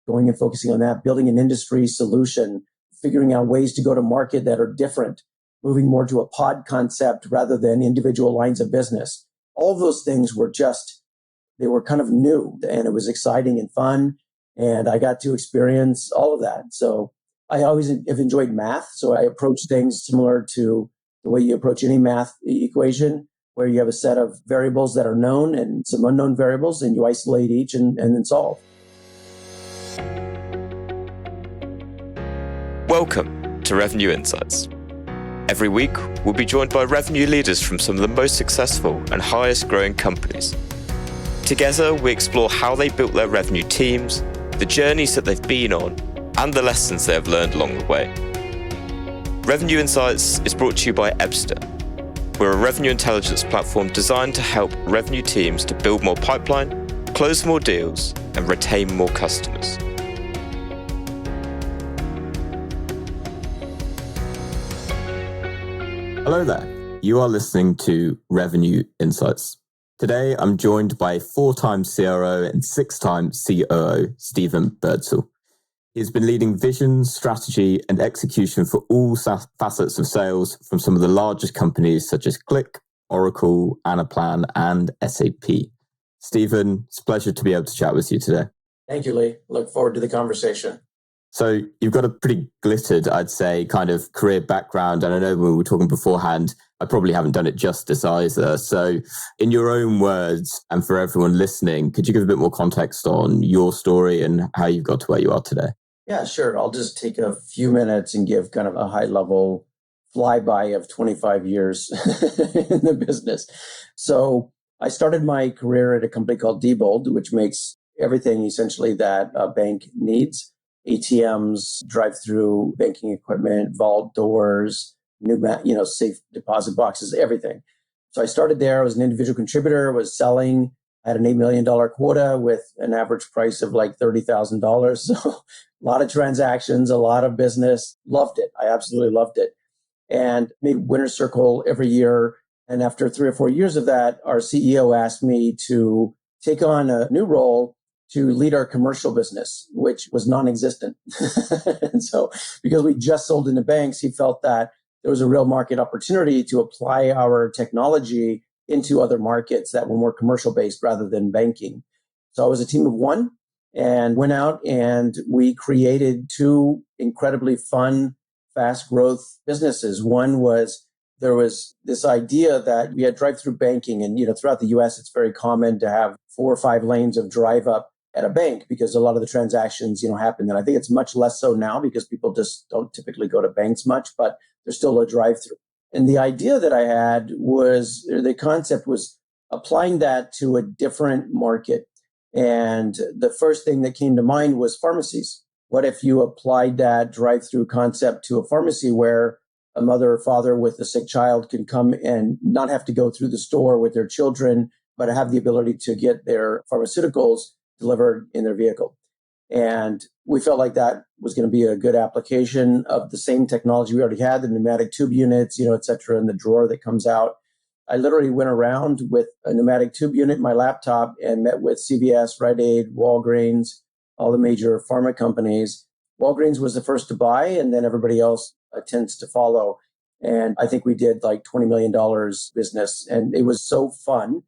going and focusing on that, building an industry solution, figuring out ways to go to market that are different, moving more to a pod concept rather than individual lines of business. All of those things were they were kind of new, and it was exciting and fun. And I got to experience all of that. So I always have enjoyed math. So I approach things similar to the way you approach any math equation, where you have a set of variables that are known and some unknown variables, and you isolate each and then solve. Welcome to Revenue Insights. Every week, we'll be joined by revenue leaders from some of the most successful and highest growing companies. Together, we explore how they built their revenue teams, the journeys that they've been on, and the lessons they have learned along the way. Revenue Insights is brought to you by Ebster. We're a revenue intelligence platform designed to help revenue teams to build more pipeline, close more deals, and retain more customers. Hello there. You are listening to Revenue Insights. Today, I'm joined by 4-time CRO and 6-time COO, Stephen Birdsall. He's been leading vision, strategy, and execution for all facets of sales from some of the largest companies such as Qlik, Oracle, Anaplan, and SAP. Stephen, it's a pleasure to be able to chat with you today. Thank you, Lee. Look forward to the conversation. So you've got a pretty glittered, I'd say, kind of career background. And I know when we were talking beforehand, I probably haven't done it justice either. So in your own words, and for everyone listening, could you give a bit more context on your story and how you've got to where you are today? Yeah, sure. I'll just take a few minutes and give kind of a high-level flyby of 25 years in the business. So I started my career at a company called Diebold, which makes everything essentially that a bank needs. ATMs, drive-through banking equipment, vault doors, safe deposit boxes, everything. So I started there. I was an individual contributor, was selling. I had an $8 million quota with an average price of like $30,000. So a lot of transactions, a lot of business. Loved it. I absolutely loved it. And made Winner's Circle every year. And after 3 or 4 years of that, our CEO asked me to take on a new role to lead our commercial business, which was non-existent. And so because we just sold into banks, he felt that there was a real market opportunity to apply our technology into other markets that were more commercial based rather than banking. So I was a team of one and went out and we created 2 incredibly fun, fast growth businesses. One was there was this idea that we had drive-through banking, and throughout the US, it's very common to have 4 or 5 lanes of drive up at a bank because a lot of the transactions, happen. And I think it's much less so now because people just don't typically go to banks much, but there's still a drive-through. And the idea that I had was, the concept was applying that to a different market. And the first thing that came to mind was pharmacies. What if you applied that drive-through concept to a pharmacy where a mother or father with a sick child can come and not have to go through the store with their children, but have the ability to get their pharmaceuticals delivered in their vehicle. And we felt like that was going to be a good application of the same technology we already had, the pneumatic tube units, et cetera, in the drawer that comes out. I literally went around with a pneumatic tube unit in my laptop and met with CVS, Rite Aid, Walgreens, all the major pharma companies. Walgreens was the first to buy, and then everybody else tends to follow. And I think we did like $20 million business. And it was so fun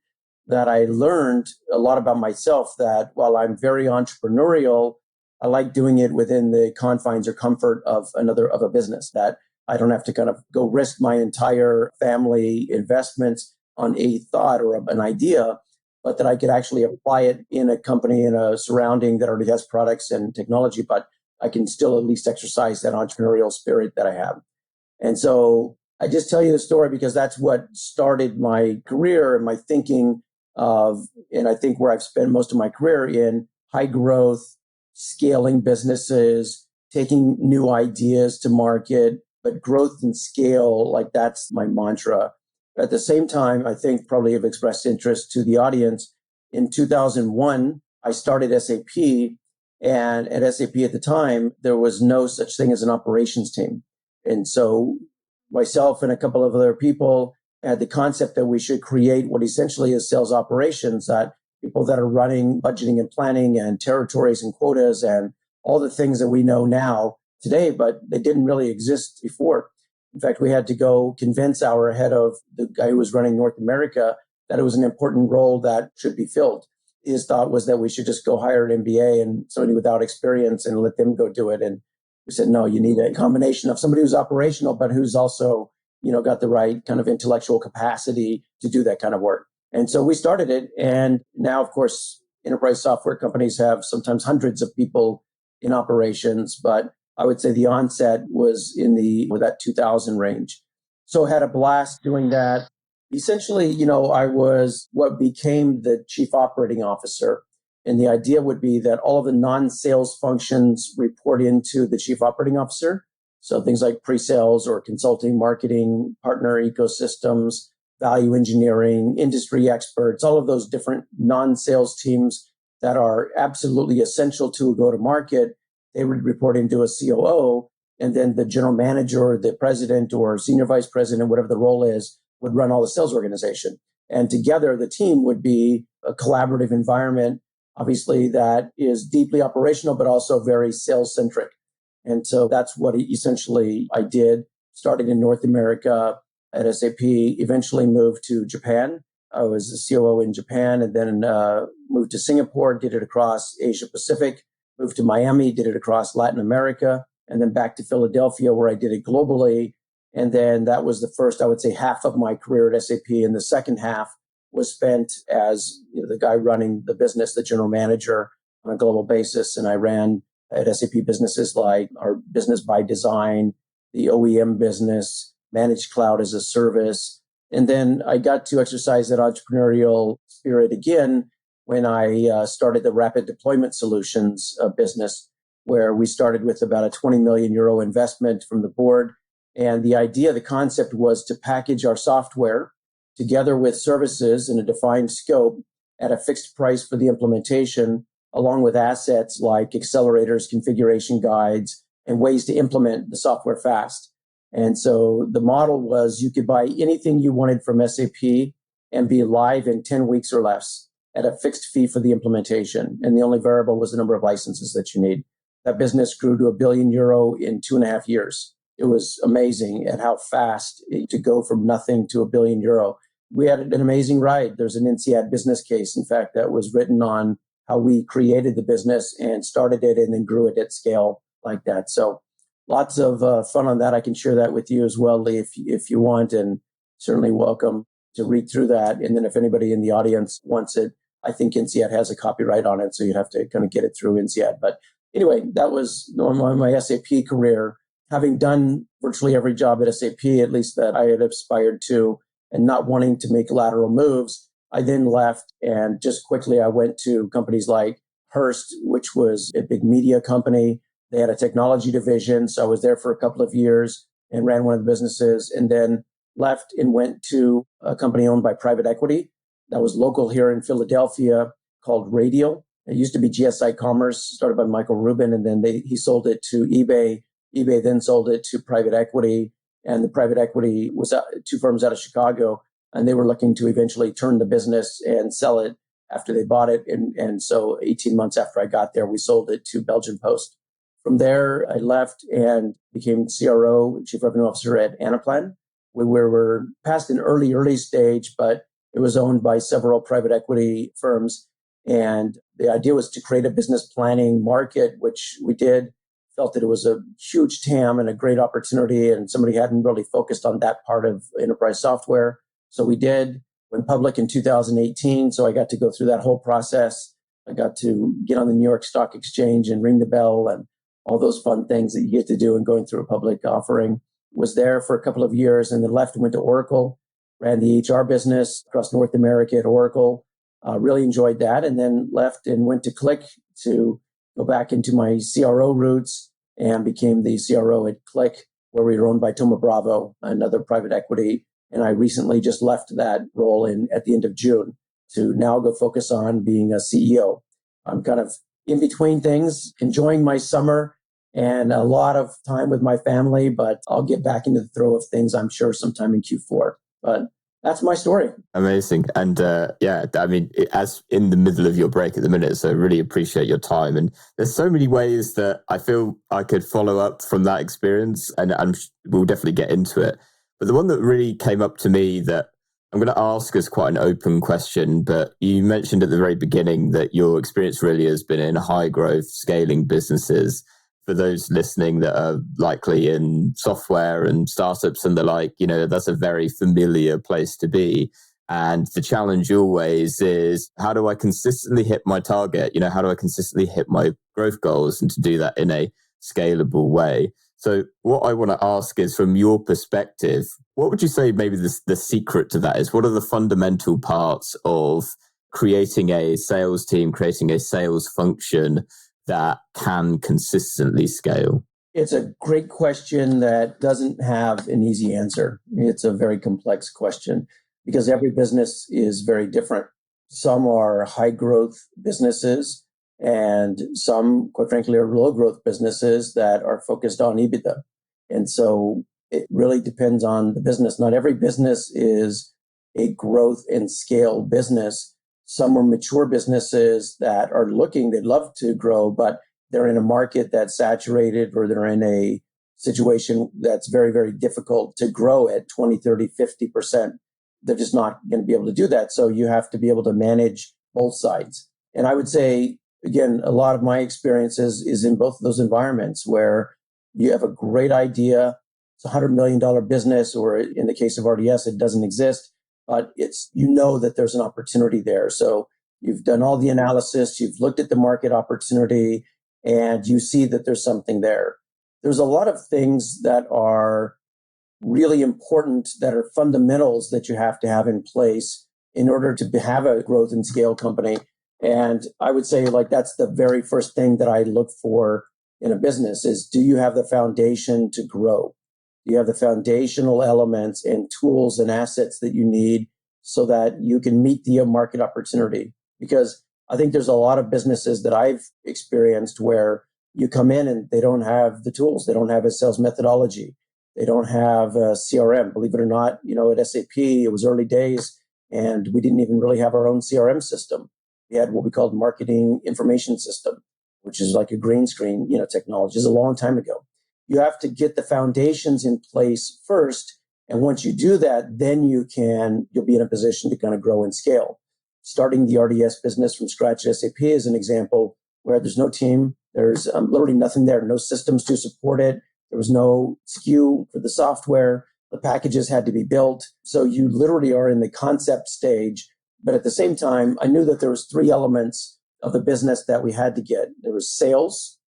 that I learned a lot about myself, that while I'm very entrepreneurial, I like doing it within the confines or comfort of a business, that I don't have to kind of go risk my entire family investments on a thought or an idea, but that I could actually apply it in a company, in a surrounding that already has products and technology, but I can still at least exercise that entrepreneurial spirit that I have. And so I just tell you the story because that's what started my career and my thinking and I think where I've spent most of my career in high growth, scaling businesses, taking new ideas to market, but growth and scale, like that's my mantra. At the same time, I think probably have expressed interest to the audience. In 2001, I started SAP, and at SAP at the time, there was no such thing as an operations team. And so myself and a couple of other people had the concept that we should create what essentially is sales operations, that people that are running budgeting and planning and territories and quotas and all the things that we know now today, but they didn't really exist before. In fact, we had to go convince our head of the guy who was running North America that it was an important role that should be filled. His thought was that we should just go hire an MBA and somebody without experience and let them go do it. And we said, no, you need a combination of somebody who's operational, but who's also, got the right kind of intellectual capacity to do that kind of work. And so we started it. And now, of course, enterprise software companies have sometimes hundreds of people in operations, but I would say the onset was in that 2000 range. So I had a blast doing that. Essentially, I was what became the chief operating officer. And the idea would be that all of the non-sales functions report into the chief operating officer. So things like pre-sales or consulting, marketing, partner ecosystems, value engineering, industry experts, all of those different non-sales teams that are absolutely essential to go to market. They would report into a COO, and then the general manager or the president or senior vice president, whatever the role is, would run all the sales organization. And together, the team would be a collaborative environment, obviously, that is deeply operational, but also very sales-centric. And so that's what essentially I did. Started in North America at SAP, eventually moved to Japan. I was a COO in Japan, and then moved to Singapore, did it across Asia Pacific, moved to Miami, did it across Latin America, and then back to Philadelphia, where I did it globally. And then that was the first, I would say, half of my career at SAP. And the second half was spent as the guy running the business, the general manager on a global basis. And I ran at SAP businesses like our business by design, the OEM business, managed cloud as a service. And then I got to exercise that entrepreneurial spirit again when I started the rapid deployment solutions business, where we started with about a 20 million euro investment from the board. And the idea, the concept was to package our software together with services in a defined scope at a fixed price for the implementation, along with assets like accelerators, configuration guides, and ways to implement the software fast. And so the model was you could buy anything you wanted from SAP and be live in 10 weeks or less at a fixed fee for the implementation. And the only variable was the number of licenses that you need. That business grew to €1 billion in 2.5 years. It was amazing at how fast to go from nothing to €1 billion. We had an amazing ride. There's an INSEAD business case, in fact, that was written on how we created the business and started it and then grew it at scale like that. So lots of fun on that. I can share that with you as well, Lee, if you want, and certainly welcome to read through that. And then if anybody in the audience wants it, I think INSEAD has a copyright on it, so you'd have to kind of get it through INSEAD. But anyway, that was my SAP career. Having done virtually every job at SAP, at least that I had aspired to, and not wanting to make lateral moves, I then left and just quickly I went to companies like Hearst, which was a big media company. They had a technology division, so I was there for a couple of years and ran one of the businesses, and then left and went to a company owned by private equity that was local here in Philadelphia called Radial. It used to be GSI Commerce, started by Michael Rubin, and then he sold it to eBay. eBay then sold it to private equity, and the private equity was two firms out of Chicago, and they were looking to eventually turn the business and sell it after they bought it. And so 18 months after I got there, we sold it to Belgian Post. From there, I left and became CRO, Chief Revenue Officer at Anaplan. We were past an early stage, but it was owned by several private equity firms. And the idea was to create a business planning market, which we did. Felt that it was a huge TAM and a great opportunity, and somebody hadn't really focused on that part of enterprise software. So we did. Went public in 2018, so I got to go through that whole process. I got to get on the New York Stock Exchange and ring the bell and all those fun things that you get to do in going through a public offering. Was there for a couple of years and then left and went to Oracle, ran the HR business across North America at Oracle. Really enjoyed that, and then left and went to Qlik to go back into my CRO roots and became the CRO at Qlik, where we were owned by Thoma Bravo, another private equity. And I recently just left that role at the end of June to now go focus on being a CEO. I'm kind of in between things, enjoying my summer and a lot of time with my family, but I'll get back into the throw of things, I'm sure, sometime in Q4. But That's my story. Amazing. And as in the middle of your break at the minute, so really appreciate your time. And there's so many ways that I feel I could follow up from that experience, and we'll definitely get into it. But the one that really came up to me that I'm going to ask as quite an open question, but you mentioned at the very beginning that your experience really has been in high growth scaling businesses. For those listening that are likely in software and startups and the like, that's a very familiar place to be. And the challenge always is, how do I consistently hit my target? How do I consistently hit my growth goals, and to do that in a scalable way? So what I want to ask is, from your perspective, what would you say maybe the secret to that is? What are the fundamental parts of creating a sales team, creating a sales function that can consistently scale? It's a great question that doesn't have an easy answer. It's a very complex question because every business is very different. Some are high growth businesses, and some, quite frankly, are low growth businesses that are focused on EBITDA. And so it really depends on the business. Not every business is a growth and scale business. Some are mature businesses that are looking, they'd love to grow, but they're in a market that's saturated, or they're in a situation that's very, very difficult to grow at 20, 30, 50%. They're just not going to be able to do that. So you have to be able to manage both sides. And I would say, again, a lot of my experiences is in both of those environments where you have a great idea. It's a $100 million business, or in the case of RDS, it doesn't exist, but that there's an opportunity there. So you've done all the analysis, you've looked at the market opportunity, and you see that there's something there. There's a lot of things that are really important, that are fundamentals that you have to have in place in order to have a growth and scale company. And I would say, that's the very first thing that I look for in a business is, do you have the foundation to grow? Do you have the foundational elements and tools and assets that you need so that you can meet the market opportunity? Because I think there's a lot of businesses that I've experienced where you come in and they don't have the tools. They don't have a sales methodology. They don't have a CRM. Believe it or not, at SAP, it was early days and we didn't even really have our own CRM system. We had what we called marketing information system, which is like a green screen, technology. It's a long time ago. You have to get the foundations in place first. And once you do that, then you'll be in a position to kind of grow and scale. Starting the RDS business from scratch at SAP is an example where there's no team. There's literally nothing there, no systems to support it. There was no SKU for the software. The packages had to be built. So you literally are in the concept stage. But at the same time, I knew that there was 3 elements of the business that we had to get. There was sales,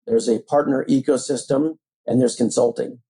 there's a partner ecosystem, and there's consulting.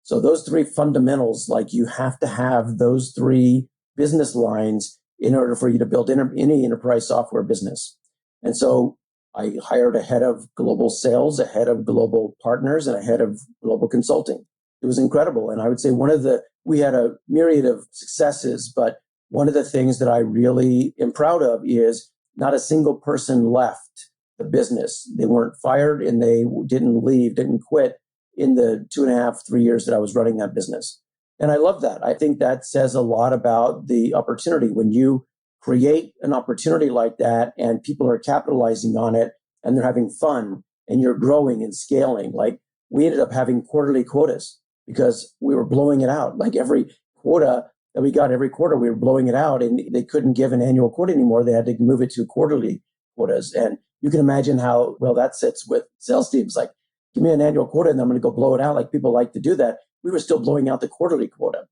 So those 3 fundamentals, you have to have those 3 business lines in order for you to build any enterprise software business. And so I hired a head of global sales, a head of global partners, and a head of global consulting. It was incredible. And I would say we had a myriad of successes, but one of the things that I really am proud of is not a single person left the business. They weren't fired and they didn't quit in the 2.5, 3 years that I was running that business. And I love that. I think that says a lot about the opportunity. When you create an opportunity like that and people are capitalizing on it and they're having fun and you're growing and scaling, we ended up having quarterly quotas because we were blowing it out. Every quota that we got every quarter, we were blowing it out, and they couldn't give an annual quota anymore. They had to move it to quarterly quotas. And you can imagine how well that sits with sales teams. Give me an annual quota and I'm going to go blow it out. People like to do that. We were still blowing out the quarterly quota.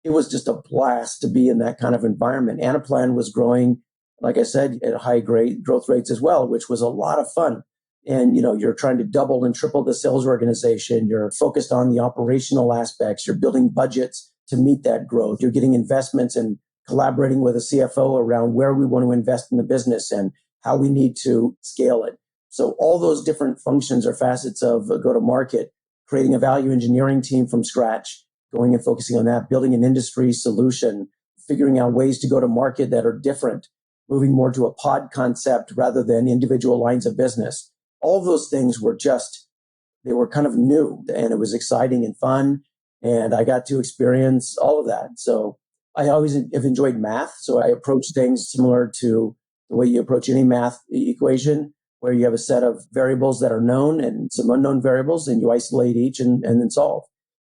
It was just a blast to be in that kind of environment. Anaplan was growing, like I said, at high growth rates as well, which was a lot of fun. And, you're trying to double and triple the sales organization. You're focused on the operational aspects. You're building budgets to meet that growth. You're getting investments and collaborating with a CFO around where we want to invest in the business and how we need to scale it. So all those different functions or facets of go-to-market, creating a value engineering team from scratch, going and focusing on that, building an industry solution, figuring out ways to go to market that are different, moving more to a pod concept rather than individual lines of business. All of those things they were kind of new, and it was exciting and fun. And I got to experience all of that. So I always have enjoyed math. So I approach things similar to the way you approach any math equation, where you have a set of variables that are known and some unknown variables, and you isolate each and then solve.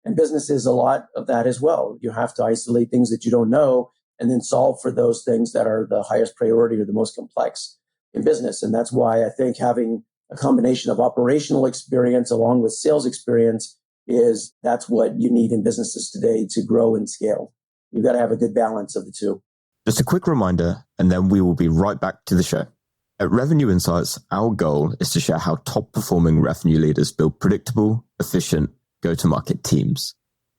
And business is a lot of that as well. You have to isolate things that you don't know and then solve for those things that are the highest priority or the most complex in business. And that's why I think having a combination of operational experience along with sales experience that's what you need in businesses today to grow and scale. You've got to have a good balance of the two. Just a quick reminder, and then we will be right back to the show. At Revenue Insights, our goal is to share how top-performing revenue leaders build predictable, efficient go-to-market teams.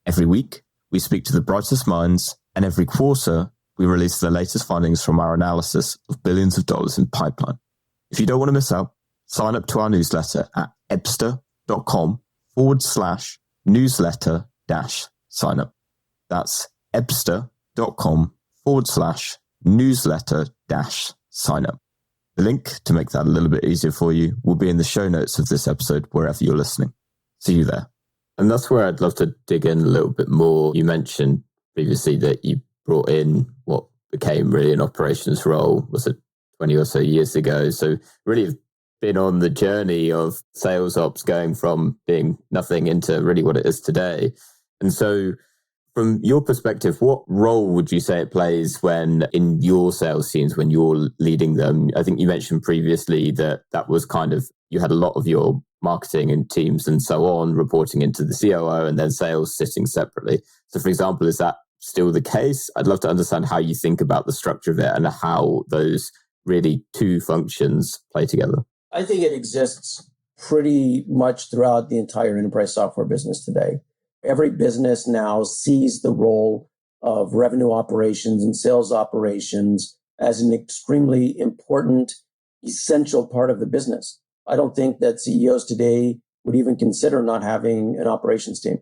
Every week, we speak to the brightest minds, and every quarter, we release the latest findings from our analysis of billions of dollars in pipeline. If you don't want to miss out, sign up to our newsletter at ebster.com/newsletter-sign up. That's ebster.com/newsletter-sign up. The link to make that a little bit easier for you will be in the show notes of this episode, wherever you're listening. See you there. And that's where I'd love to dig in a little bit more. You mentioned previously that you brought in what became really an operations role, was it 20 or so years ago? So really have been on the journey of sales ops going from being nothing into really what it is today. And so from your perspective, what role would you say it plays when in your sales teams, when you're leading them? I think you mentioned previously that was kind of, you had a lot of your marketing and teams and so on reporting into the COO and then sales sitting separately. So for example, is that still the case? I'd love to understand how you think about the structure of it and how those really two functions play together. I think it exists pretty much throughout the entire enterprise software business today. Every business now sees the role of revenue operations and sales operations as an extremely important, essential part of the business. I don't think that CEOs today would even consider not having an operations team.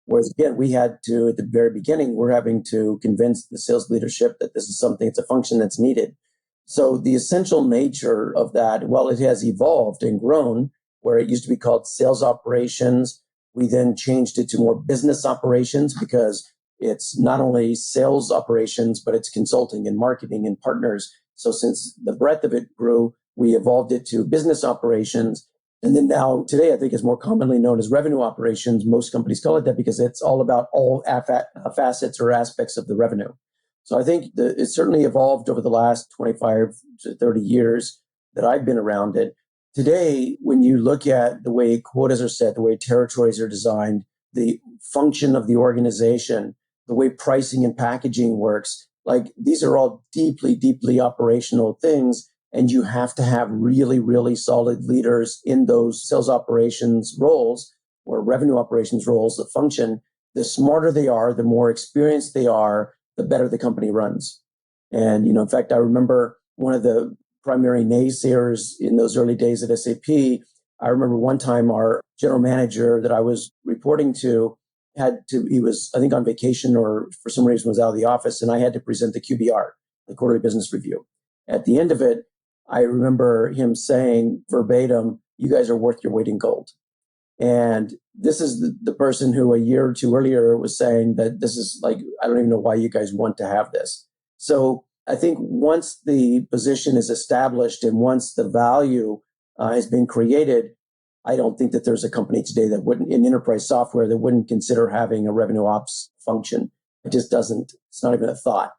Whereas again, we had to, at the very beginning, we're having to convince the sales leadership that this is something, it's a function that's needed. So the essential nature of that, well, it has evolved and grown, where it used to be called sales operations. We then changed it to more business operations because it's not only sales operations, but it's consulting and marketing and partners. So since the breadth of it grew, we evolved it to business operations. And then now today, I think is more commonly known as revenue operations. Most companies call it that because it's all about all facets or aspects of the revenue. So I think it's certainly evolved over the last 25 to 30 years that I've been around it. Today, when you look at the way quotas are set, the way territories are designed, the function of the organization, the way pricing and packaging works, like these are all deeply, deeply operational things. And you have to have really, really solid leaders in those sales operations roles or revenue operations roles that function. The smarter they are, the more experienced they are, the better the company runs. And, in fact, I remember one of the primary naysayers in those early days at SAP. I remember one time our general manager that I was reporting to he was, I think, on vacation or for some reason was out of the office, and I had to present the QBR, the quarterly business review. At the end of it, I remember him saying verbatim, "You guys are worth your weight in gold." And this is the person who a year or two earlier was saying that this is like, I don't even know why you guys want to have this. So I think once the position is established and once the value has been created, I don't think that there's a company today that wouldn't, in enterprise software, that wouldn't consider having a revenue ops function. It just doesn't, it's not even a thought.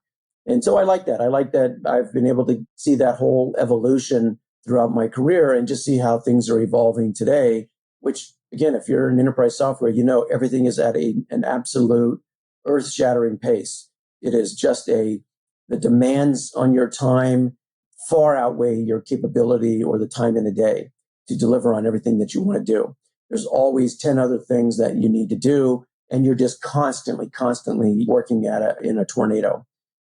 And so I like that. I like that I've been able to see that whole evolution throughout my career and just see how things are evolving today, which again, if you're in enterprise software, everything is at an absolute earth-shattering pace. It is just the demands on your time far outweigh your capability or the time in a day to deliver on everything that you want to do. There's always 10 other things that you need to do, and you're just constantly working at it in a tornado.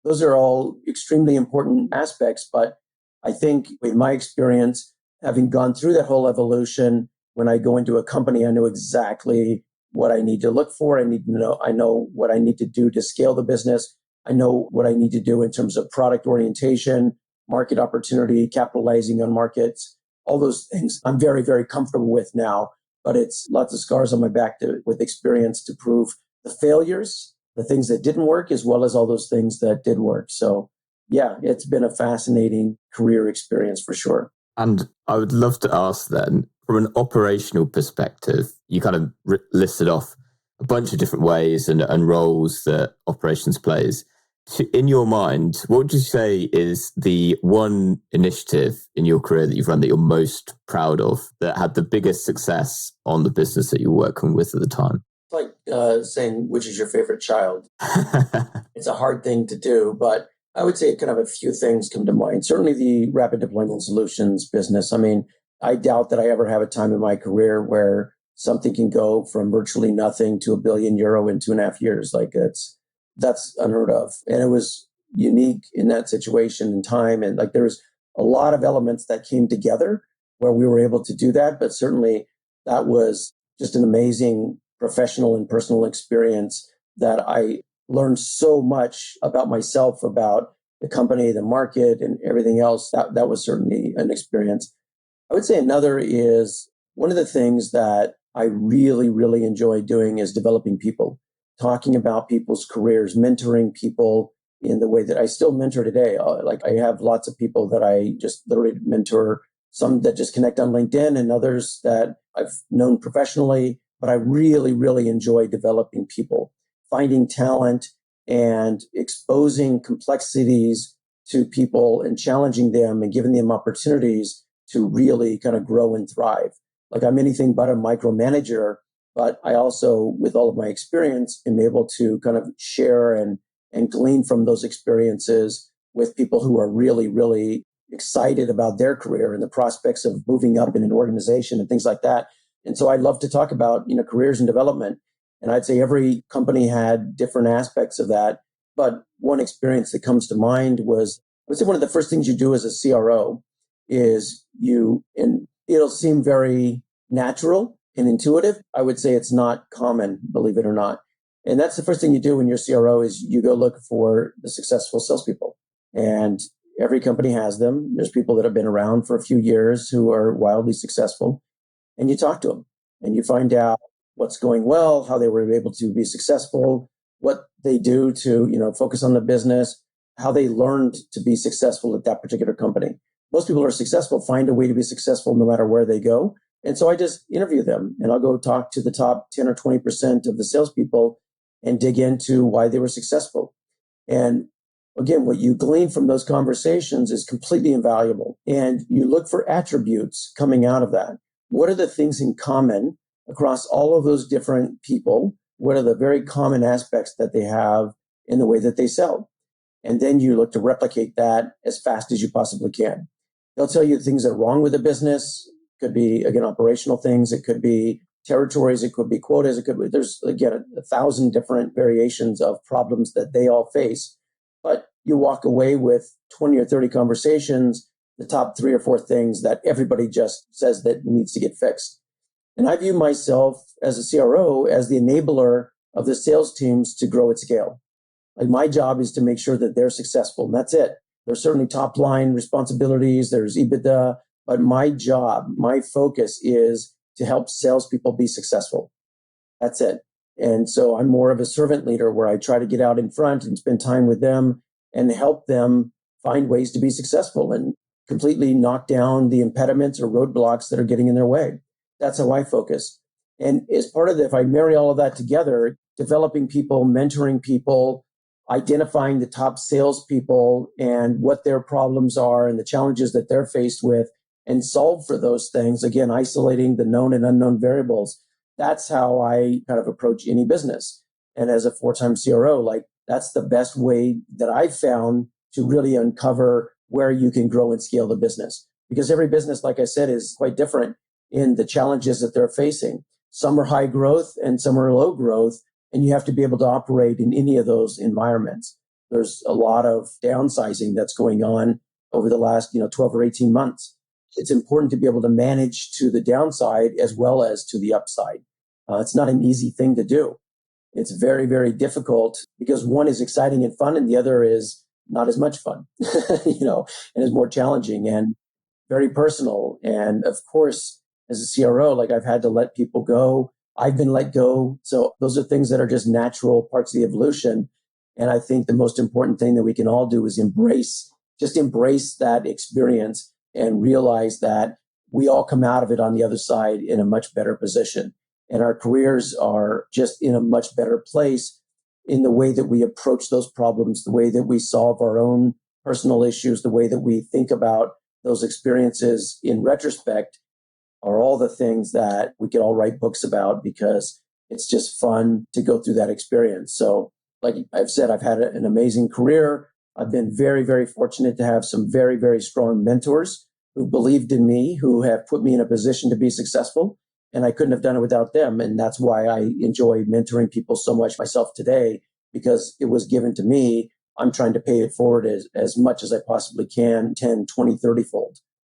Those are all extremely important aspects, but I think in my experience, having gone through that whole evolution, when I go into a company, I know exactly what I need to look for. I know what I need to do to scale the business. I know what I need to do in terms of product orientation, market opportunity, capitalizing on markets, all those things I'm very, very comfortable with now, but it's lots of scars on my back with experience to prove the failures the things that didn't work as well as all those things that did work. So yeah, it's been a fascinating career experience for sure. And I would love to ask then, from an operational perspective, you kind of listed off a bunch of different ways and roles that operations plays. In your mind, what would you say is the one initiative in your career that you've run that you're most proud of, that had the biggest success on the business that you're working with at the time? It's like saying, which is your favorite child? It's a hard thing to do, but I would say kind of a few things come to mind. Certainly the rapid deployment solutions business. I mean, I doubt that I ever have a time in my career where something can go from virtually nothing to €1 billion in 2.5 years. Like that's unheard of. And it was unique in that situation and time. And like there's a lot of elements that came together where we were able to do that. But certainly that was just an amazing professional and personal experience that I learned so much about myself, about the company, the market, and everything else. That was certainly an experience. I would say another is one of the things that I really, really enjoy doing is developing people, talking about people's careers, mentoring people in the way that I still mentor today. Like I have lots of people that I just literally mentor, some that just connect on LinkedIn and others that I've known professionally. But I really, really enjoy developing people, finding talent and exposing complexities to people and challenging them and giving them opportunities to really kind of grow and thrive. Like I'm anything but a micromanager, but I also, with all of my experience, am able to kind of share and glean from those experiences with people who are really, really excited about their career and the prospects of moving up in an organization and things like that. And so I love to talk about, careers and development. And I'd say every company had different aspects of that. But one experience that comes to mind was, I would say one of the first things you do as a CRO is and it'll seem very natural and intuitive. I would say it's not common, believe it or not. And that's the first thing you do when you're CRO is you go look for the successful salespeople. And every company has them. There's people that have been around for a few years who are wildly successful. And you talk to them and you find out what's going well, how they were able to be successful, what they do to, focus on the business, how they learned to be successful at that particular company. Most people are successful, find a way to be successful no matter where they go. And so I just interview them and I'll go talk to the top 10 or 20% of the salespeople and dig into why they were successful. And again, what you glean from those conversations is completely invaluable. And you look for attributes coming out of that. What are the things in common across all of those different people? What are the very common aspects that they have in the way that they sell? And then you look to replicate that as fast as you possibly can. They'll tell you things that are wrong with the business. It could be, again, operational things. It could be territories. It could be quotas. There's, again, 1,000 different variations of problems that they all face. But you walk away with 20 or 30 conversations, the top 3 or 4 things that everybody just says that needs to get fixed. And I view myself as a CRO as the enabler of the sales teams to grow at scale. Like my job is to make sure that they're successful, and that's it. There's certainly top line responsibilities, there's EBITDA, but my job, my focus is to help salespeople be successful. That's it. And so I'm more of a servant leader where I try to get out in front and spend time with them and help them find ways to be successful and completely knock down the impediments or roadblocks that are getting in their way. That's how I focus. And as part of that, if I marry all of that together, developing people, mentoring people, identifying the top salespeople and what their problems are and the challenges that they're faced with and solve for those things, again, isolating the known and unknown variables. That's how I kind of approach any business. And as a 4-time CRO, like that's the best way that I've found to really uncover where you can grow and scale the business. Because every business, like I said, is quite different in the challenges that they're facing. Some are high growth and some are low growth, and you have to be able to operate in any of those environments. There's a lot of downsizing that's going on over the last 12 or 18 months. It's important to be able to manage to the downside as well as to the upside. It's not an easy thing to do. It's very, very difficult because one is exciting and fun and the other is not as much fun, and is more challenging and very personal. And of course, as a CRO, like I've had to let people go I've been let go. So those are things that are just natural parts of the evolution. And I think the most important thing that we can all do is embrace that experience and realize that we all come out of it on the other side in a much better position. And our careers are just in a much better place in the way that we approach those problems, the way that we solve our own personal issues, the way that we think about those experiences in retrospect are all the things that we could all write books about because it's just fun to go through that experience. So like I've said, I've had an amazing career. I've been very, very fortunate to have some very, very strong mentors who believed in me, who have put me in a position to be successful. And I couldn't have done it without them. And that's why I enjoy mentoring people so much myself today, because it was given to me. I'm trying to pay it forward as much as I possibly can, 10, 20, 30 fold.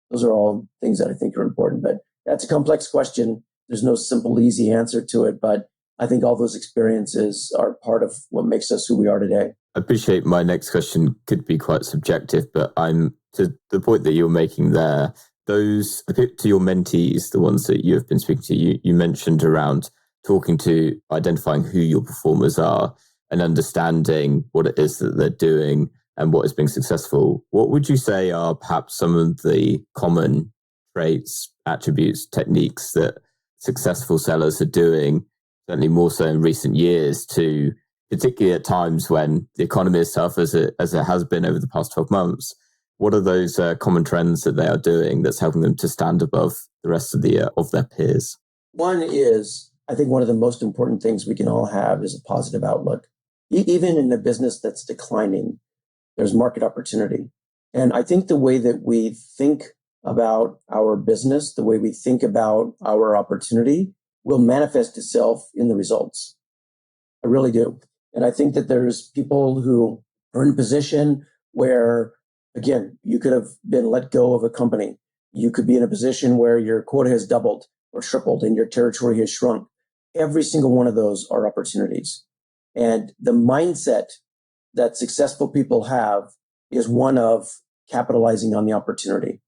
Those are all things that I think are important. But that's a complex question. There's no simple, easy answer to it. But I think all those experiences are part of what makes us who we are today. I appreciate my next question could be quite subjective, but I'm to the point that you're making there. Those, to your mentees, the ones that you have been speaking to, you mentioned around talking to, identifying who your performers are and understanding what it is that they're doing and what is being successful. What would you say are perhaps some of the common traits, attributes, techniques that successful sellers are doing, certainly more so in recent years, to particularly at times when the economy is tough as it has been over the past 12 months? What are those common trends that they are doing that's helping them to stand above the rest of their peers? One is, I think one of the most important things we can all have is a positive outlook. Even in a business that's declining, there's market opportunity. And I think the way that we think about our business, the way we think about our opportunity will manifest itself in the results. I really do. And I think that there's people who are in a position where, again, you could have been let go of a company. You could be in a position where your quota has doubled or tripled and your territory has shrunk. Every single one of those are opportunities. And the mindset that successful people have is one of capitalizing on the opportunity,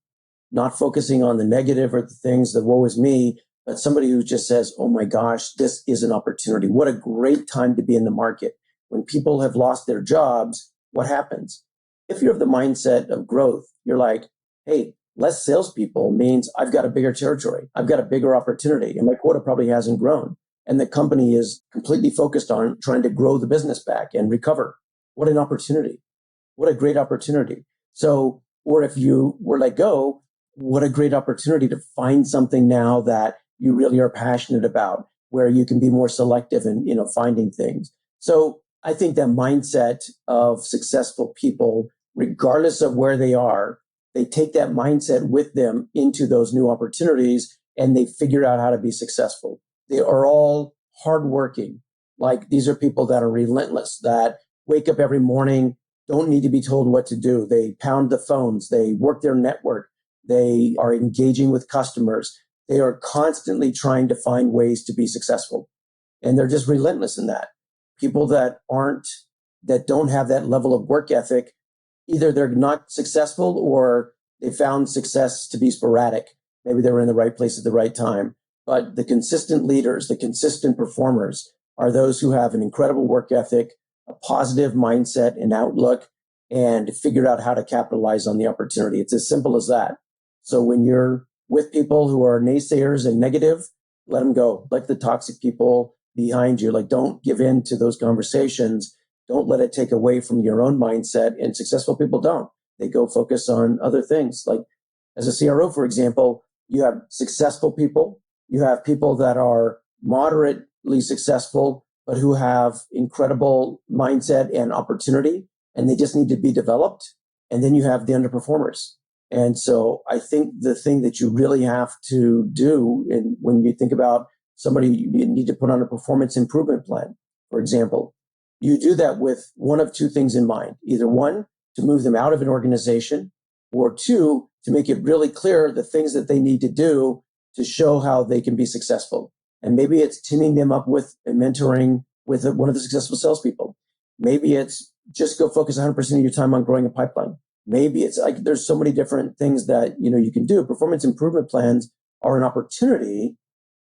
not focusing on the negative or the things that woe is me, but somebody who just says, oh my gosh, this is an opportunity. What a great time to be in the market. When people have lost their jobs, what happens? If you have the mindset of growth, you're like, hey, less salespeople means I've got a bigger territory. I've got a bigger opportunity and my quota probably hasn't grown. And the company is completely focused on trying to grow the business back and recover. What an opportunity. What a great opportunity. So, or if you were let go, what a great opportunity to find something now that you really are passionate about, where you can be more selective in, finding things. So I think that mindset of successful people, regardless of where they are, they take that mindset with them into those new opportunities and they figure out how to be successful. They are all hardworking. Like these are people that are relentless, that wake up every morning, don't need to be told what to do. They pound the phones, they work their network, they are engaging with customers. They are constantly trying to find ways to be successful. And they're just relentless in that. People that don't have that level of work ethic, either they're not successful or they found success to be sporadic. Maybe they were in the right place at the right time. But the consistent leaders, the consistent performers are those who have an incredible work ethic, a positive mindset and outlook, and figured out how to capitalize on the opportunity. It's as simple as that. So when you're with people who are naysayers and negative, let them go. Let the toxic people behind you. Like, don't give in to those conversations. Don't let it take away from your own mindset. And successful people don't. They go focus on other things. Like as a CRO, for example, you have successful people. You have people that are moderately successful, but who have incredible mindset and opportunity, and they just need to be developed. And then you have the underperformers. And so I think the thing that you really have to do, and when you think about somebody you need to put on a performance improvement plan, for example, you do that with one of two things in mind. Either one, to move them out of an organization, or two, to make it really clear the things that they need to do to show how they can be successful. And maybe it's teaming them up with and mentoring with one of the successful salespeople. Maybe it's just go focus 100% of your time on growing a pipeline. Maybe it's like there's so many different things that you can do. Performance improvement plans are an opportunity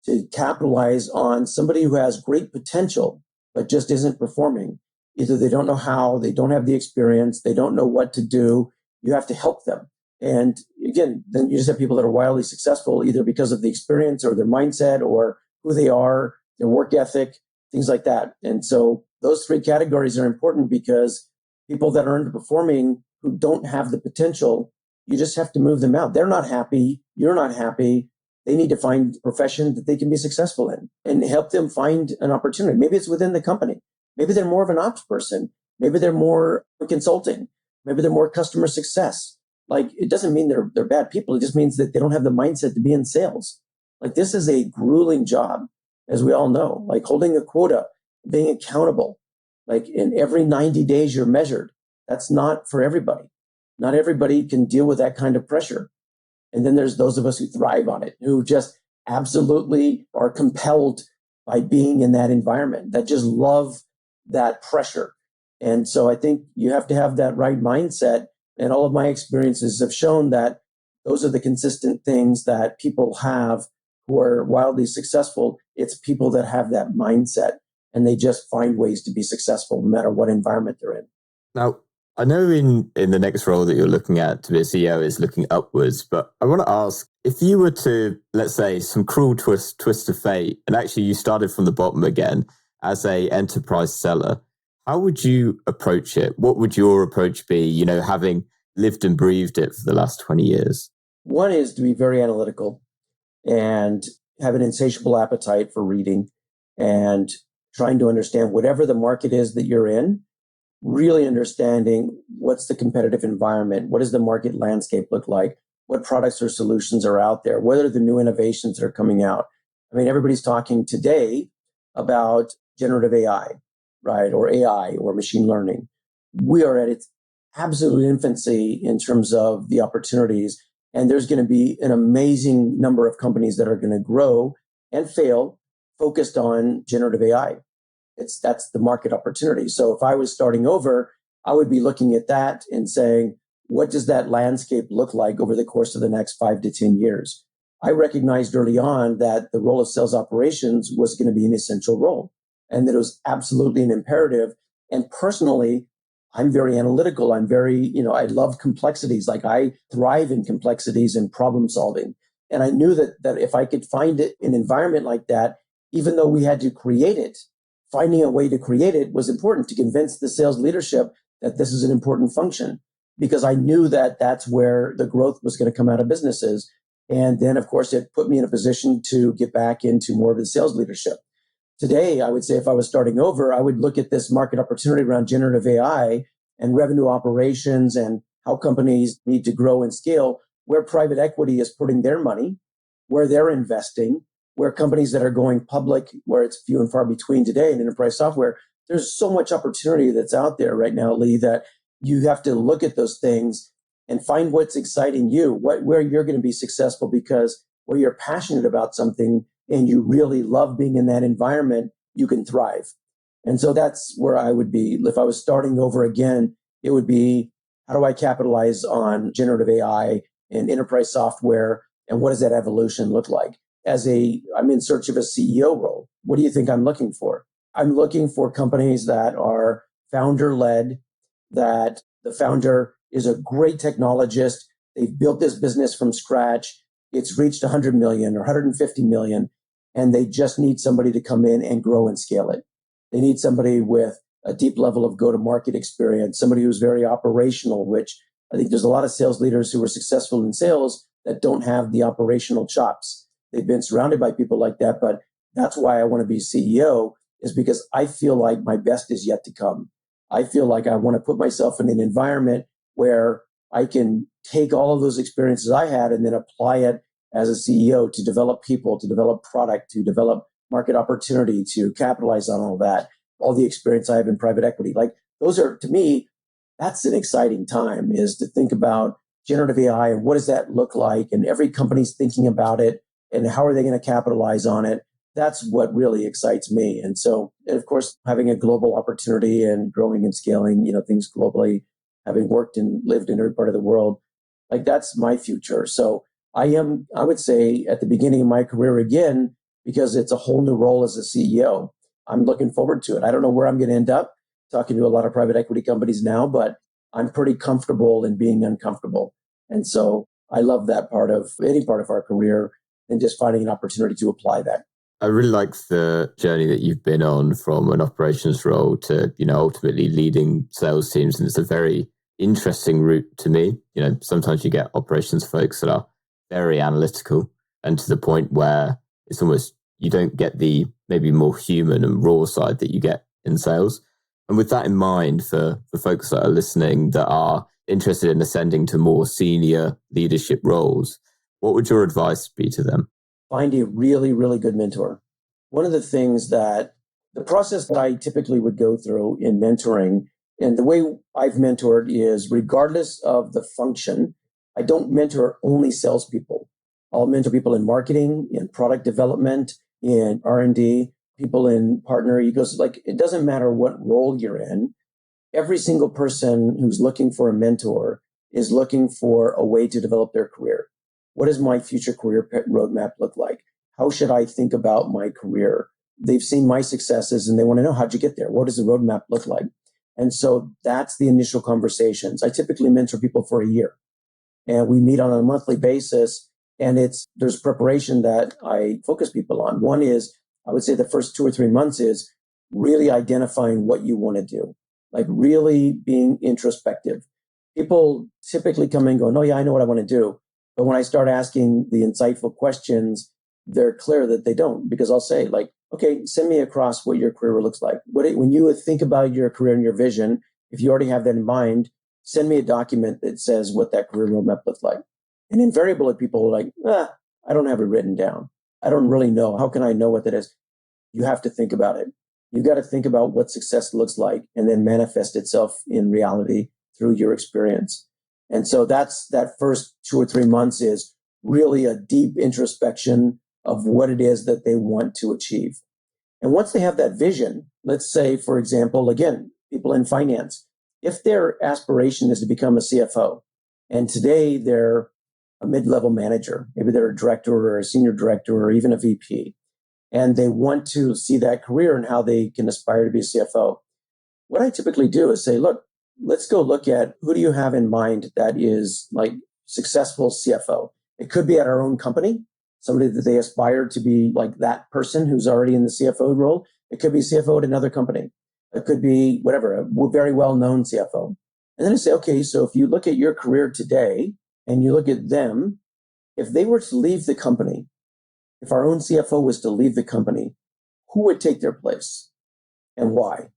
to capitalize on somebody who has great potential, but just isn't performing. Either they don't know how, they don't have the experience, they don't know what to do. You have to help them. And again, then you just have people that are wildly successful, either because of the experience or their mindset or who they are, their work ethic, things like that. And so those three categories are important because people that are underperforming who don't have the potential, you just have to move them out. They're not happy. You're not happy. They need to find a profession that they can be successful in and help them find an opportunity. Maybe it's within the company. Maybe they're more of an ops person. Maybe they're more consulting. Maybe they're more customer success. Like, it doesn't mean they're bad people. It just means that they don't have the mindset to be in sales. Like, this is a grueling job, as we all know, like holding a quota, being accountable, like in every 90 days you're measured. That's not for everybody. Not everybody can deal with that kind of pressure. And then there's those of us who thrive on it, who just absolutely are compelled by being in that environment, that just love that pressure. And so I think you have to have that right mindset. And all of my experiences have shown that those are the consistent things that people have who are wildly successful. It's people that have that mindset and they just find ways to be successful no matter what environment they're in. Now, I know in the next role that you're looking at to be a CEO is looking upwards, but I want to ask, if you were to, let's say, some cruel twist of fate, and actually you started from the bottom again as a enterprise seller, how would you approach it? What would your approach be, having lived and breathed it for the last 20 years? One is to be very analytical and have an insatiable appetite for reading and trying to understand whatever the market is that you're in, really understanding what's the competitive environment, what does the market landscape look like, what products or solutions are out there, what are the new innovations that are coming out. I mean, everybody's talking today about generative AI, right? Or AI or machine learning. We are at its absolute infancy in terms of the opportunities. And there's going to be an amazing number of companies that are going to grow and fail focused on generative AI. That's the market opportunity. So if I was starting over, I would be looking at that and saying, what does that landscape look like over the course of the next 5 to 10 years? I recognized early on that the role of sales operations was going to be an essential role and that it was absolutely an imperative. And personally, I'm very analytical. I'm very, I love complexities. Like, I thrive in complexities and problem solving. And I knew that if I could find an environment like that, even though we had to create it, finding a way to create it was important to convince the sales leadership that this is an important function, because I knew that that's where the growth was going to come out of businesses. And then, of course, it put me in a position to get back into more of the sales leadership. Today, I would say if I was starting over, I would look at this market opportunity around generative AI and revenue operations and how companies need to grow and scale, where private equity is putting their money, where they're investing, where companies that are going public, where it's few and far between today in enterprise software. There's so much opportunity that's out there right now, Lee, that you have to look at those things and find what's exciting you, where you're going to be successful, because where you're passionate about something and you really love being in that environment, you can thrive. And so that's where I would be. If I was starting over again, it would be, how do I capitalize on generative AI and enterprise software? And what does that evolution look like? I'm in search of a CEO role. What do you think I'm looking for? I'm looking for companies that are founder-led, that the founder is a great technologist. They've built this business from scratch. It's reached 100 million or 150 million, and they just need somebody to come in and grow and scale it. They need somebody with a deep level of go-to-market experience, somebody who's very operational, which I think there's a lot of sales leaders who are successful in sales that don't have the operational chops. They've been surrounded by people like that, but that's why I want to be CEO, is because I feel like my best is yet to come. I feel like I want to put myself in an environment where I can take all of those experiences I had and then apply it as a CEO to develop people, to develop product, to develop market opportunity, to capitalize on all that, all the experience I have in private equity. Like, those are, to me, that's an exciting time, is to think about generative AI and what does that look like? And every company's thinking about it. And how are they going to capitalize on it? That's what really excites me. And so, and of course, having a global opportunity and growing and scaling, things globally, having worked and lived in every part of the world, like, that's my future. So I would say at the beginning of my career again, because it's a whole new role as a CEO. I'm looking forward to it. I don't know where I'm going to end up talking to a lot of private equity companies now, but I'm pretty comfortable in being uncomfortable. And so I love that part of any part of our career and just finding an opportunity to apply that. I really like the journey that you've been on from an operations role to, ultimately leading sales teams. And it's a very interesting route to me. Sometimes you get operations folks that are very analytical and to the point where it's almost, you don't get the maybe more human and raw side that you get in sales. And with that in mind, for folks that are listening that are interested in ascending to more senior leadership roles, what would your advice be to them? Find a really, really good mentor. One of the things that the process that I typically would go through in mentoring, and the way I've mentored is regardless of the function, I don't mentor only salespeople. I'll mentor people in marketing, in product development, in R&D, people in partner ecos. Like, it doesn't matter what role you're in. Every single person who's looking for a mentor is looking for a way to develop their career. What does my future career roadmap look like? How should I think about my career? They've seen my successes and they want to know, how'd you get there? What does the roadmap look like? And so that's the initial conversations. I typically mentor people for a year and we meet on a monthly basis, and there's preparation that I focus people on. One is, I would say the first 2 or 3 months is really identifying what you want to do, like really being introspective. People typically come in and go, no, yeah, I know what I want to do. But when I start asking the insightful questions, they're clear that they don't, because I'll say, like, okay, send me across what your career looks like. When you think about your career and your vision, if you already have that in mind, send me a document that says what that career roadmap looks like. And invariably, people are like, I don't have it written down. I don't really know. How can I know what that is? You have to think about it. You've got to think about what success looks like and then manifest itself in reality through your experience. And so that first 2 or 3 months is really a deep introspection of what it is that they want to achieve. And once they have that vision, let's say, for example, again, people in finance, if their aspiration is to become a CFO, and today they're a mid-level manager, maybe they're a director or a senior director or even a VP, and they want to see that career and how they can aspire to be a CFO, what I typically do is say, look, let's go look at who do you have in mind that is like successful CFO. It could be at our own company, somebody that they aspire to be like that person who's already in the CFO role. It could be CFO at another company. It could be whatever, a very well-known CFO. And then I say, okay, so if you look at your career today and you look at them, if they were to leave the company, if our own CFO was to leave the company, who would take their place and why?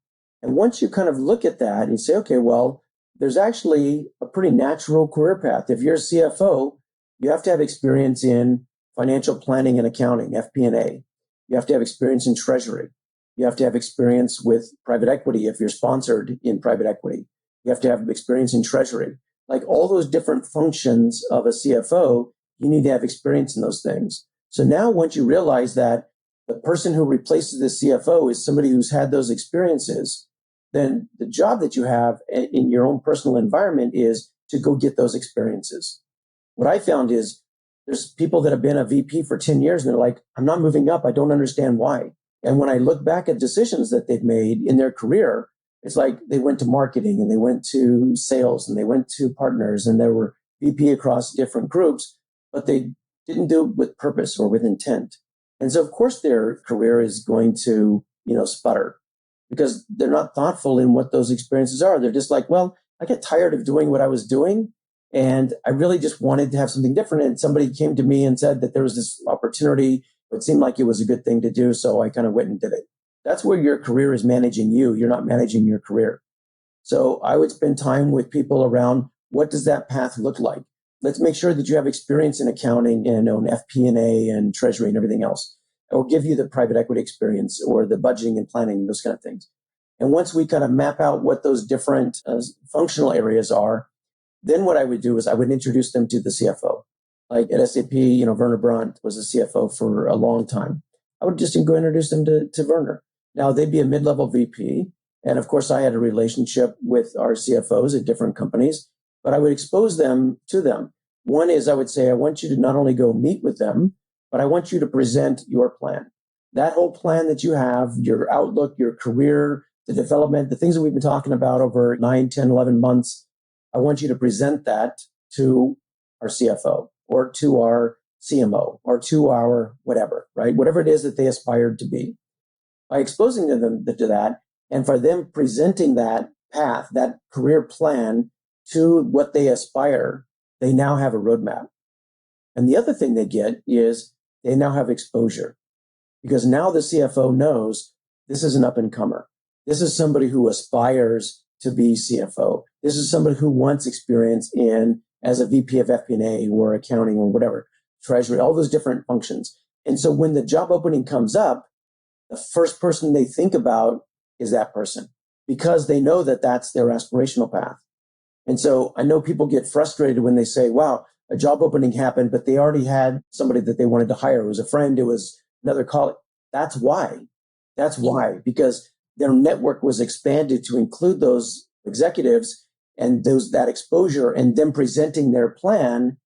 And once you kind of look at that and say, okay, well, there's actually a pretty natural career path. If you're a CFO, you have to have experience in financial planning and accounting, FP&A. You have to have experience in treasury. You have to have experience with private equity if you're sponsored in private equity. You have to have experience in treasury. Like all those different functions of a CFO, you need to have experience in those things. So now once you realize that the person who replaces the CFO is somebody who's had those experiences, then the job that you have in your own personal environment is to go get those experiences. What I found is there's people that have been a VP for 10 years and they're like, I'm not moving up. I don't understand why. And when I look back at decisions that they've made in their career, it's like they went to marketing and they went to sales and they went to partners and they were VP across different groups, but they didn't do it with purpose or with intent. And so, of course, their career is going to, sputter because they're not thoughtful in what those experiences are. They're just like, well, I get tired of doing what I was doing. And I really just wanted to have something different. And somebody came to me and said that there was this opportunity. It seemed like it was a good thing to do. So I kind of went and did it. That's where your career is managing you. You're not managing your career. So I would spend time with people around what does that path look like? Let's make sure that you have experience in accounting and on FP&A and treasury and everything else, or give you the private equity experience or the budgeting and planning and those kind of things. And once we kind of map out what those different functional areas are, then what I would do is I would introduce them to the CFO. Like at SAP, Werner Brandt was a CFO for a long time. I would just go introduce them to Werner. Now they'd be a mid-level VP. And of course I had a relationship with our CFOs at different companies, but I would expose them to them. One is I would say, I want you to not only go meet with them, but I want you to present your plan. that whole plan that you have, your outlook, your career, the development, the things that we've been talking about over 9, 10, 11 months, I want you to present that to our CFO or to our CMO or to our whatever, right? Whatever it is that they aspired to be. By exposing them to that and for them presenting that path, that career plan to what they aspire, they now have a roadmap. And the other thing they get is they now have exposure because now the CFO knows this is an up and comer. This is somebody who aspires to be CFO. This is somebody who wants experience in as a VP of FP&A or accounting or whatever, treasury, all those different functions. And so when the job opening comes up, the first person they think about is that person because they know that that's their aspirational path. And so I know people get frustrated when they say, wow, a job opening happened, but they already had somebody that they wanted to hire. It was a friend. It was another colleague. That's why. That's why, because their network was expanded to include those executives and that exposure, and them presenting their plan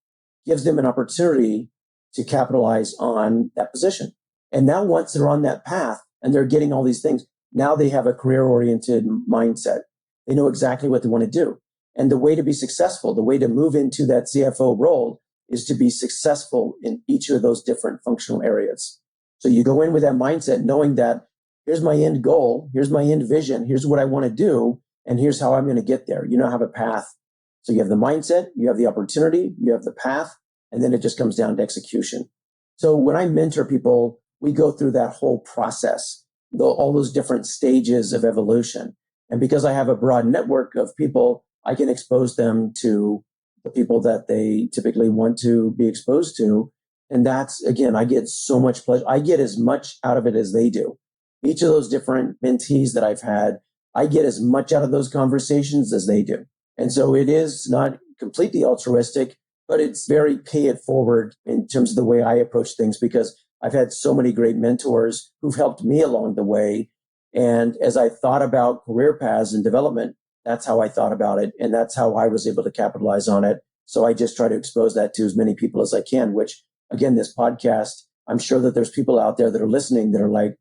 gives them an opportunity to capitalize on that position. And now once they're on that path and they're getting all these things, now they have a career-oriented mindset. They know exactly what they want to do. And the way to be successful, the way to move into that CFO role is to be successful in each of those different functional areas. So you go in with that mindset knowing that here's my end goal, here's my end vision, here's what I want to do, and here's how I'm going to get there. You now have a path. So you have the mindset, you have the opportunity, you have the path, and then it just comes down to execution. So when I mentor people, we go through that whole process, all those different stages of evolution. And because I have a broad network of people, I can expose them to the people that they typically want to be exposed to. And that's, again, I get so much pleasure. I get as much out of it as they do. Each of those different mentees that I've had, I get as much out of those conversations as they do. And so it is not completely altruistic, but it's very pay it forward in terms of the way I approach things, because I've had so many great mentors who've helped me along the way. And as I thought about career paths and development, that's how I thought about it. And that's how I was able to capitalize on it. So I just try to expose that to as many people as I can, which, again, this podcast, I'm sure that there's people out there that are listening that are like,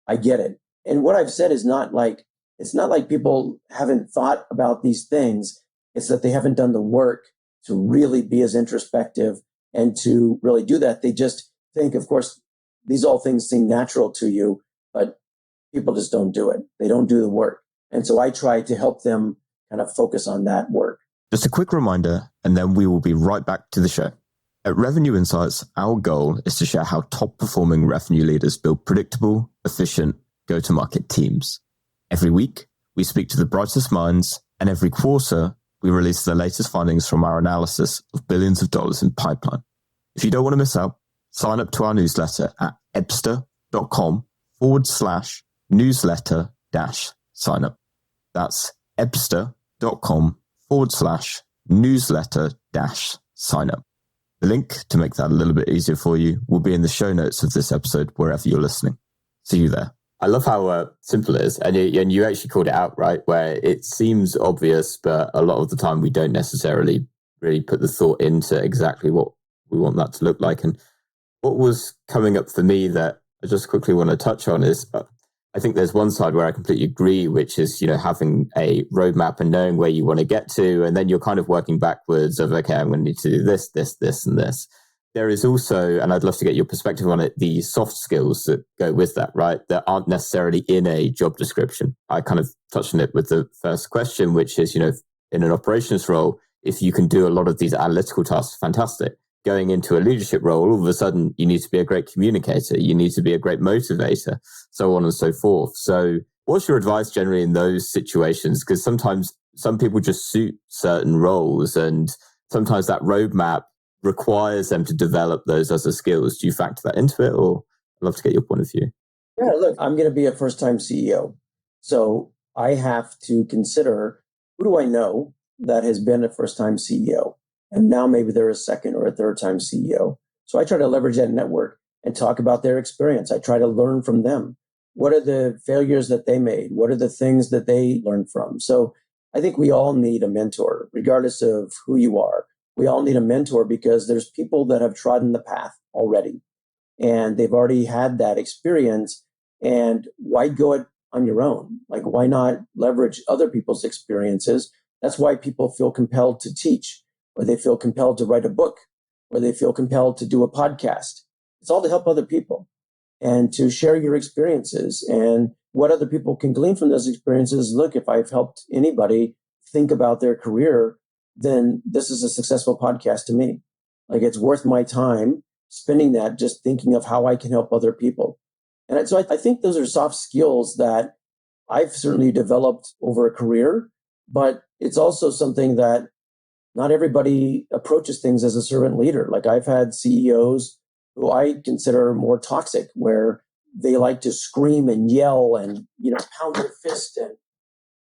I get it. And what I've said is not like, it's not like people haven't thought about these things. It's that they haven't done the work to really be as introspective and to really do that. They just think, of course, these all things seem natural to you, but people just don't do it. They don't do the work. And so I try to help them kind of focus on that work. Just a quick reminder, and then we will be right back to the show. At Revenue Insights, our goal is to share how top-performing revenue leaders build predictable, efficient, go-to-market teams. Every week, we speak to the brightest minds, and every quarter, we release the latest findings from our analysis of billions of dollars in pipeline. If you don't want to miss out, sign up to our newsletter at ebster.com/newsletter-sign up. That's ebster.com/newsletter-sign up. The link to make that a little bit easier for you will be in the show notes of this episode, wherever you're listening. See you there. I love how simple it is. And you actually called it out, right? Where it seems obvious, but a lot of the time we don't necessarily really put the thought into exactly what we want that to look like. And what was coming up for me that I just quickly want to touch on is, I think there's one side where I completely agree, which is, having a roadmap and knowing where you want to get to. And then you're kind of working backwards of, okay, I'm going to need to do this, this, this, and this. There is also, and I'd love to get your perspective on it, the soft skills that go with that, right? That aren't necessarily in a job description. I kind of touched on it with the first question, which is, in an operations role, if you can do a lot of these analytical tasks, fantastic. Going into a leadership role, all of a sudden, you need to be a great communicator. You need to be a great motivator, so on and so forth. So what's your advice generally in those situations? Because sometimes some people just suit certain roles, and sometimes that roadmap requires them to develop those other skills. Do you factor that into it, or I'd love to get your point of view? Yeah, look, I'm going to be a first-time CEO. So I have to consider, who do I know that has been a first-time CEO? And now maybe they're a second or a third-time CEO. So I try to leverage that network and talk about their experience. I try to learn from them. What are the failures that they made? What are the things that they learned from? So I think we all need a mentor, regardless of who you are. We all need a mentor because there's people that have trodden the path already. and they've already had that experience. And why go it on your own? Like, why not leverage other people's experiences? That's why people feel compelled to teach, or they feel compelled to write a book, or they feel compelled to do a podcast. It's all to help other people and to share your experiences. And what other people can glean from those experiences, look, if I've helped anybody think about their career, then this is a successful podcast to me. Like, it's worth my time spending that just thinking of how I can help other people. And so I think those are soft skills that I've certainly developed over a career, but it's also something that not everybody approaches things as a servant leader. Like, I've had CEOs who I consider more toxic, where they like to scream and yell and, pound their fist. And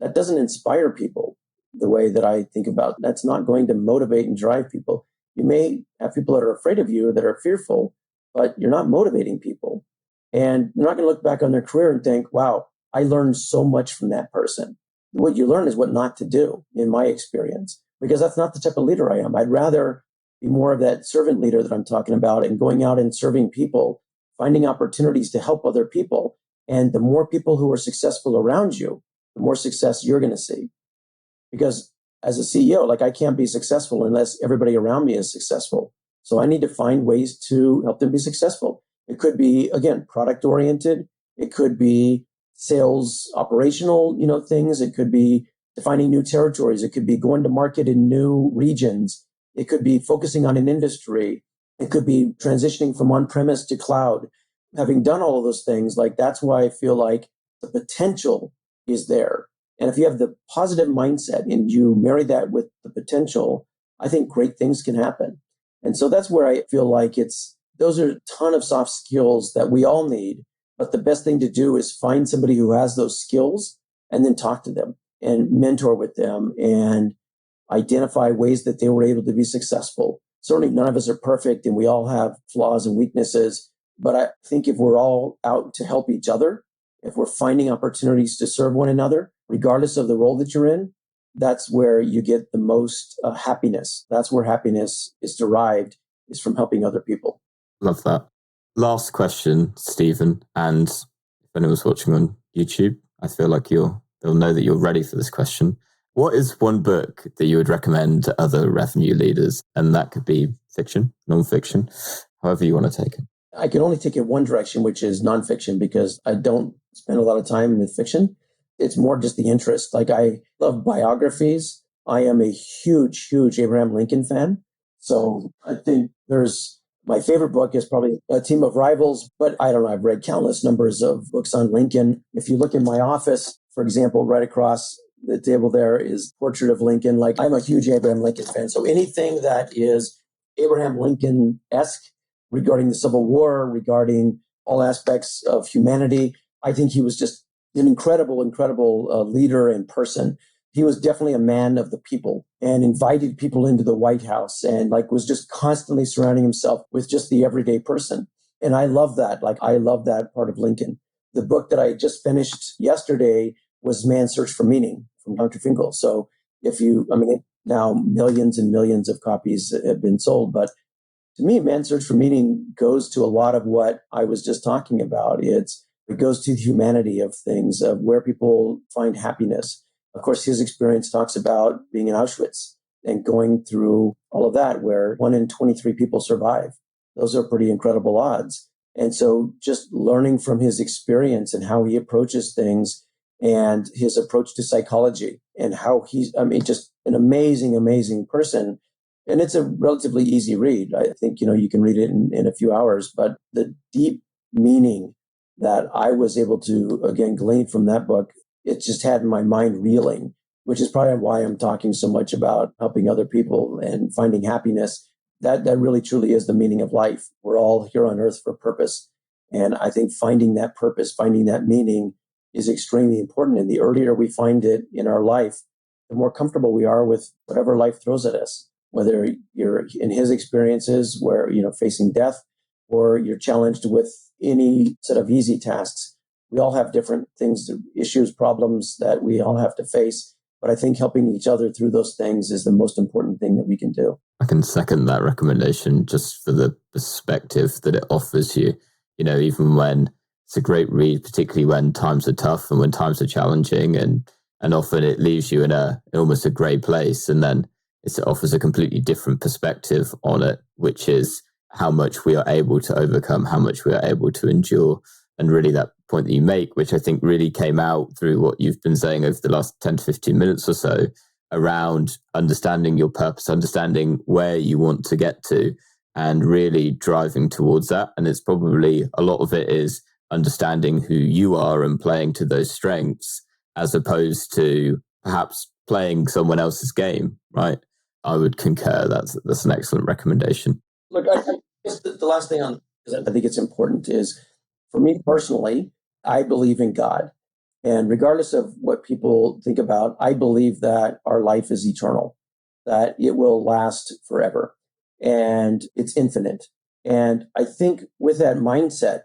that doesn't inspire people the way that I think about. That's not going to motivate and drive people. You may have people that are afraid of you, that are fearful, but you're not motivating people. And you're not going to look back on their career and think, wow, I learned so much from that person. What you learn is what not to do, in my experience, because that's not the type of leader I am. I'd rather be more of that servant leader that I'm talking about, and going out and serving people, finding opportunities to help other people. And the more people who are successful around you, the more success you're going to see. Because as a CEO, like, I can't be successful unless everybody around me is successful. So I need to find ways to help them be successful. It could be, again, product oriented. It could be sales operational, things. It could be defining new territories. It could be going to market in new regions. It could be focusing on an industry. It could be transitioning from on-premise to cloud. Having done all of those things, like, that's why I feel like the potential is there. And if you have the positive mindset and you marry that with the potential, I think great things can happen. And so that's where I feel like those are a ton of soft skills that we all need. But the best thing to do is find somebody who has those skills and then talk to them and mentor with them and identify ways that they were able to be successful. Certainly none of us are perfect and we all have flaws and weaknesses. But I think if we're all out to help each other, if we're finding opportunities to serve one another, regardless of the role that you're in, that's where you get the most happiness. That's where happiness is derived, is from helping other people. Love that. Last question, Stephen. And if anyone's watching on YouTube, I feel like they'll know that you're ready for this question. What is one book that you would recommend to other revenue leaders? And that could be fiction, non-fiction, however you want to take it. I can only take it one direction, which is nonfiction, because I don't spend a lot of time with fiction. It's more just the interest. Like, I love biographies. I am a huge, huge Abraham Lincoln fan. So I think my favorite book is probably A Team of Rivals, but I don't know. I've read countless numbers of books on Lincoln. If you look in my office, for example, right across the table there is Portrait of Lincoln. Like, I'm a huge Abraham Lincoln fan. So anything that is Abraham Lincoln-esque, regarding the Civil War, regarding all aspects of humanity, I think he was just an incredible, incredible leader and person. He was definitely a man of the people and invited people into the White House and was just constantly surrounding himself with just the everyday person. And I love that. I love that part of Lincoln. The book that I just finished yesterday was Man's Search for Meaning from Dr. Finkel. So now millions and millions of copies have been sold, but to me, Man's Search for Meaning goes to a lot of what I was just talking about. It goes to the humanity of things, of where people find happiness. Of course, his experience talks about being in Auschwitz and going through all of that, where 1 in 23 people survive. Those are pretty incredible odds. And so just learning from his experience and how he approaches things and his approach to psychology and how just an amazing, amazing person. And it's a relatively easy read. I think, you can read it in a few hours, but the deep meaning that I was able to, again, glean from that book, it just had my mind reeling, which is probably why I'm talking so much about helping other people and finding happiness. That really truly is the meaning of life. We're all here on earth for purpose. And I think finding that purpose, finding that meaning is extremely important. And the earlier we find it in our life, the more comfortable we are with whatever life throws at us. Whether you're in his experiences where, facing death, or you're challenged with any set of easy tasks. We all have different things, issues, problems that we all have to face. But I think helping each other through those things is the most important thing that we can do. I can second that recommendation just for the perspective that it offers you. Even when it's a great read, particularly when times are tough and when times are challenging, and often it leaves you in almost a grey place, and then it offers a completely different perspective on it, which is how much we are able to overcome, how much we are able to endure. And really that point that you make, which I think really came out through what you've been saying over the last 10 to 15 minutes or so, around understanding your purpose, understanding where you want to get to, and really driving towards that. And it's probably a lot of it is understanding who you are and playing to those strengths, as opposed to perhaps playing someone else's game, right? I would concur. That's an excellent recommendation. Look, I guess the last thing because I think it's important is, for me personally, I believe in God. And regardless of what people think about, I believe that our life is eternal, that it will last forever, and it's infinite. And I think with that mindset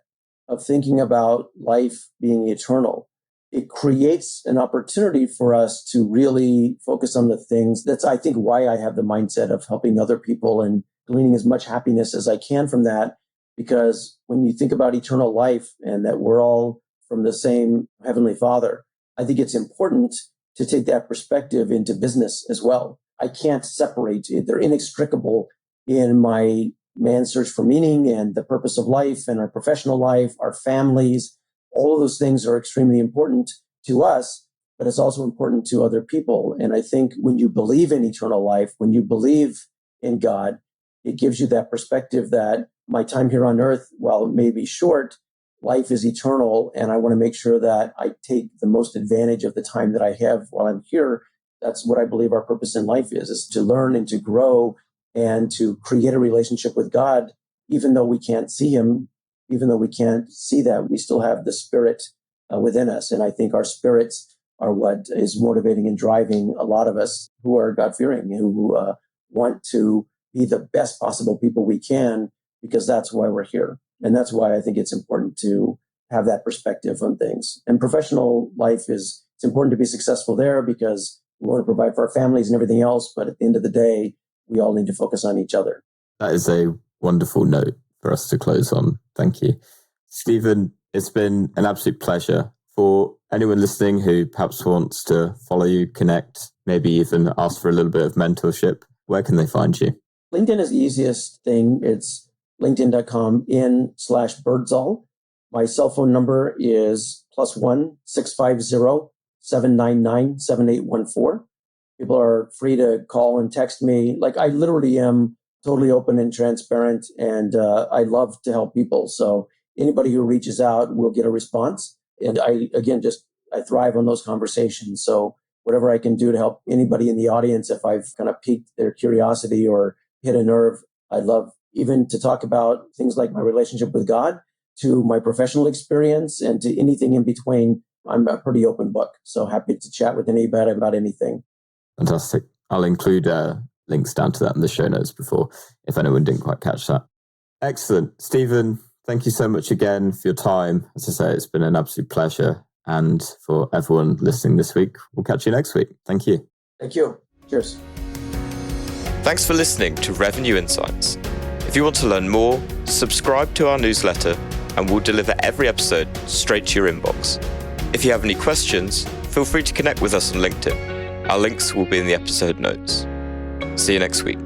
of thinking about life being eternal, it creates an opportunity for us to really focus on the things. That's, I think, why I have the mindset of helping other people and gleaning as much happiness as I can from that. Because when you think about eternal life and that we're all from the same Heavenly Father, I think it's important to take that perspective into business as well. I can't separate it. They're inextricable in my man's search for meaning and the purpose of life and our professional life, our families. All of those things are extremely important to us, but it's also important to other people. And I think when you believe in eternal life, when you believe in God, it gives you that perspective that my time here on earth, while it may be short, life is eternal. And I want to make sure that I take the most advantage of the time that I have while I'm here. That's what I believe our purpose in life is to learn and to grow and to create a relationship with God, even though we can't see him, even though we can't see that, we still have the Spirit within us. And I think our spirits are what is motivating and driving a lot of us who are God-fearing, who want to be the best possible people we can, because that's why we're here. And that's why I think it's important to have that perspective on things. And professional life it's important to be successful there because we want to provide for our families and everything else. But at the end of the day, we all need to focus on each other. That is a wonderful note for us to close on. Thank you. Stephen, it's been an absolute pleasure. For anyone listening who perhaps wants to follow you, connect, maybe even ask for a little bit of mentorship, where can they find you? LinkedIn is the easiest thing. It's linkedin.com/Birdsall. My cell phone number is +1 650 799 7814. People are free to call and text me. Like, I literally am totally open and transparent, and I love to help people. So anybody who reaches out will get a response. And I thrive on those conversations. So whatever I can do to help anybody in the audience, if I've kind of piqued their curiosity or hit a nerve, I'd love even to talk about things like my relationship with God, to my professional experience, and to anything in between. I'm a pretty open book. So happy to chat with anybody about anything. Fantastic. I'll include links down to that in the show notes if anyone didn't quite catch that. Excellent. Stephen, thank you so much again for your time. As I say, it's been an absolute pleasure. And for everyone listening this week, we'll catch you next week. Thank you. Thank you. Cheers. Thanks for listening to Revenue Insights. If you want to learn more, subscribe to our newsletter and we'll deliver every episode straight to your inbox. If you have any questions, feel free to connect with us on LinkedIn. Our links will be in the episode notes. See you next week.